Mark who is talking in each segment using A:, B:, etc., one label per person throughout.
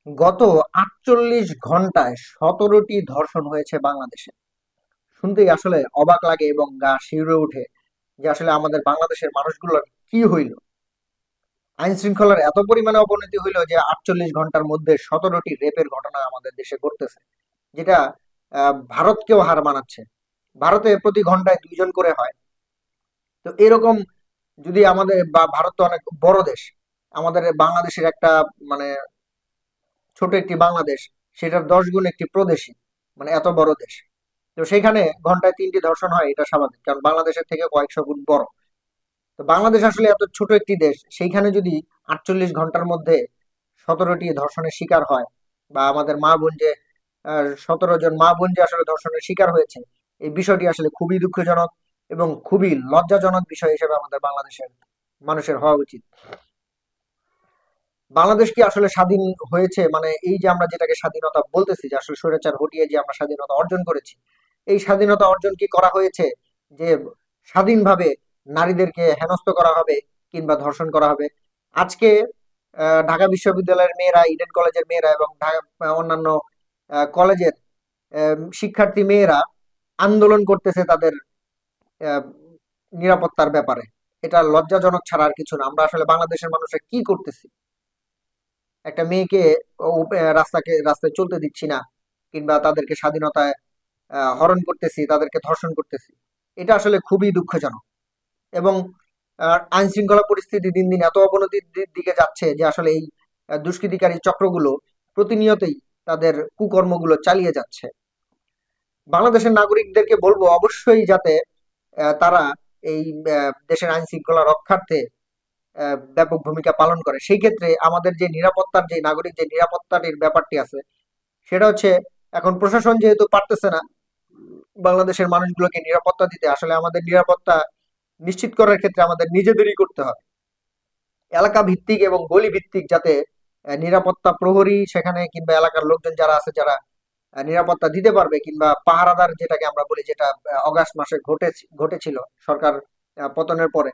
A: গত ৪৮ ঘন্টায় ১৭টি ধর্ষণ হয়েছে বাংলাদেশে। শুনতেই আসলে অবাক লাগে এবং গা শিউরে ওঠে যে আসলে আমাদের বাংলাদেশের মানুষগুলোর কি হইল। আইন শৃঙ্খলার এত পরিমাণে অবনতি হইল যে ৪৮ ঘন্টার মধ্যে ১৭টি রেপের ঘটনা আমাদের দেশে ঘটতেছে, যেটা ভারতকেও হার মানাচ্ছে। ভারতে প্রতি ঘন্টায় ২ জন করে হয়। তো এরকম যদি আমাদের, বা ভারত তো অনেক বড় দেশ, আমাদের বাংলাদেশের একটা মানে ছোট একটি বাংলাদেশ, সেটার ১০ গুণ একটি প্রদেশই, মানে এত বড় দেশ। তো সেখানে ঘন্টায় ৩টি ধর্ষণ হয়, এটা স্বাভাবিক, কারণ বাংলাদেশের থেকে কয়েকশো গুণ বড়। তো বাংলাদেশ আসলে এত ছোট একটি দেশ, সেইখানে যদি ৪৮ ঘন্টার মধ্যে ১৭টি ধর্ষণের শিকার হয়, বা আমাদের মা বোন যে ১৭ জন মা বোন যে আসলে ধর্ষণের শিকার হয়েছে, এই বিষয়টি আসলে খুবই দুঃখজনক এবং খুবই লজ্জাজনক বিষয় হিসেবে আমাদের বাংলাদেশের মানুষের হওয়া উচিত। বাংলাদেশ কি আসলে স্বাধীন হয়েছে, মানে এই যে আমরা যেটাকে স্বাধীনতা বলতেছি, যে আসলে স্বৈরাচার হটিয়ে যে আমরা স্বাধীনতা অর্জন করেছি, এই স্বাধীনতা অর্জন কি করা হয়েছে যে স্বাধীনভাবে নারীদেরকে হেনস্থ করা হবে কিংবা ধর্ষণ করা হবে? আজকে ঢাকা বিশ্ববিদ্যালয়ের মেয়েরা, ইডেন কলেজের মেয়েরা এবং অন্যান্য কলেজের শিক্ষার্থী মেয়েরা আন্দোলন করতেছে তাদের আহ, নিরাপত্তার ব্যাপারে। এটা লজ্জাজনক ছাড়া আর কিছু না। আমরা আসলে বাংলাদেশের মানুষরা কি করতেছি? একটা মেয়েকে রাস্তায় চলতে দিচ্ছি না, কিংবা তাদেরকে স্বাধীনতায় হরণ করতেছি, তাদেরকে ধর্ষণ করতেছি। এটা আসলে খুবই দুঃখজনক। এবং আইন শৃঙ্খলা পরিস্থিতি দিন দিন এত অবনতির দিকে যাচ্ছে যে আসলে এই দুষ্কৃতিকারী চক্রগুলো প্রতিনিয়তই তাদের কুকর্মগুলো চালিয়ে যাচ্ছে। বাংলাদেশের নাগরিকদেরকে বলবো অবশ্যই যাতে তারা এই দেশের আইন শৃঙ্খলা রক্ষার্থে ব্যাপক ভূমিকা পালন করে। সেই ক্ষেত্রে আমাদের যে নিরাপত্তার, যে নাগরিক যে নিরাপত্তাটির ব্যাপারটি আছে, সেটা হচ্ছে, এখন প্রশাসন যেহেতু পারতেছে না বাংলাদেশের মানুষগুলোকে নিরাপত্তা দিতে, আসলে আমাদের নিরাপত্তা নিশ্চিত করার ক্ষেত্রে আমাদের নিজেদেরই করতে হবে। এলাকা ভিত্তিক এবং গলি ভিত্তিক যাতে নিরাপত্তা প্রহরী সেখানে, কিংবা এলাকার লোকজন যারা আছে, যারা নিরাপত্তা দিতে পারবে, কিংবা পাহারাদার যেটাকে আমরা বলি, যেটা অগাস্ট মাসে ঘটেছিল সরকার পতনের পরে,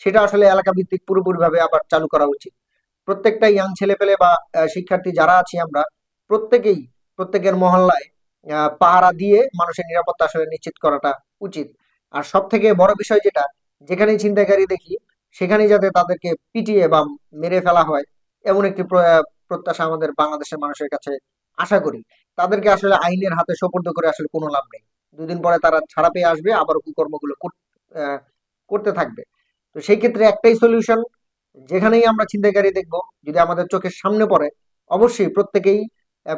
A: সেটা আসলে এলাকা ভিত্তিক পুরোপুরি ভাবে আবার চালু করা উচিত। প্রত্যেকটা ইয়াং ছেলে পেলে বা শিক্ষার্থী যারা আছি আমরা, প্রত্যেকেই প্রত্যেকের মহল্লায় পাহারা দিয়ে মানুষের নিরাপত্তা আসলে নিশ্চিত করাটা উচিত। আর সব থেকে বড় বিষয় যেটা, যেখানেই ছিনতাইকারী দেখি সেখানেই যাতে তাদেরকে পিটিয়ে বা মেরে ফেলা হয়, এমন একটি প্রত্যাশা আমাদের বাংলাদেশের মানুষের কাছে আশা করি। তাদেরকে আসলে আইনের হাতে সোপর্দ করে আসলে কোনো লাভ নেই। ২ দিন পরে তারা ছাড়া পেয়ে আসবে, আবার কুকর্মগুলো করতে থাকবে। তো সেই ক্ষেত্রে একটাই সলিউশন, যেখানেই আমরা ছিনতাইকারী দেখবো, যদি আমাদের চোখের সামনে পড়ে, অবশ্যই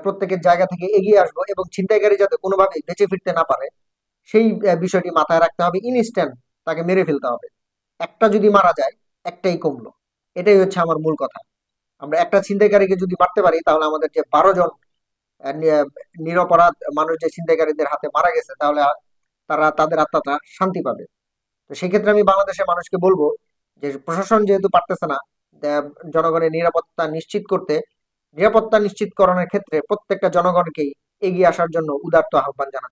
A: প্রত্যেকের জায়গা থেকে এগিয়ে আসবো, এবং ছিনতাইকারী যাতে কোনোভাবেই বেঁচে ফিরতে না পারে সেই বিষয়টি মাথায় রাখতে হবে। ইনস্ট্যান্ট তাকে মেরে ফেলতে হবে। একটা যদি মারা যায়, একটাই কমলো। এটাই হচ্ছে আমার মূল কথা। আমরা একটা ছিনতাইকারীকে যদি মারতে পারি, তাহলে আমাদের যে ১২ জন নিরপরাধ মানুষ যে ছিনতাইকারীদের হাতে মারা গেছে, তাহলে তাদের আত্মাটা শান্তি পাবে। তো সেক্ষেত্রে আমি বাংলাদেশের মানুষকে বলবো যে প্রশাসন যেহেতু পারতেছে না জনগণের নিরাপত্তা নিশ্চিতকরণের ক্ষেত্রে প্রত্যেকটা জনগণকেই এগিয়ে আসার জন্য উদাত্ত আহ্বান জানাচ্ছি।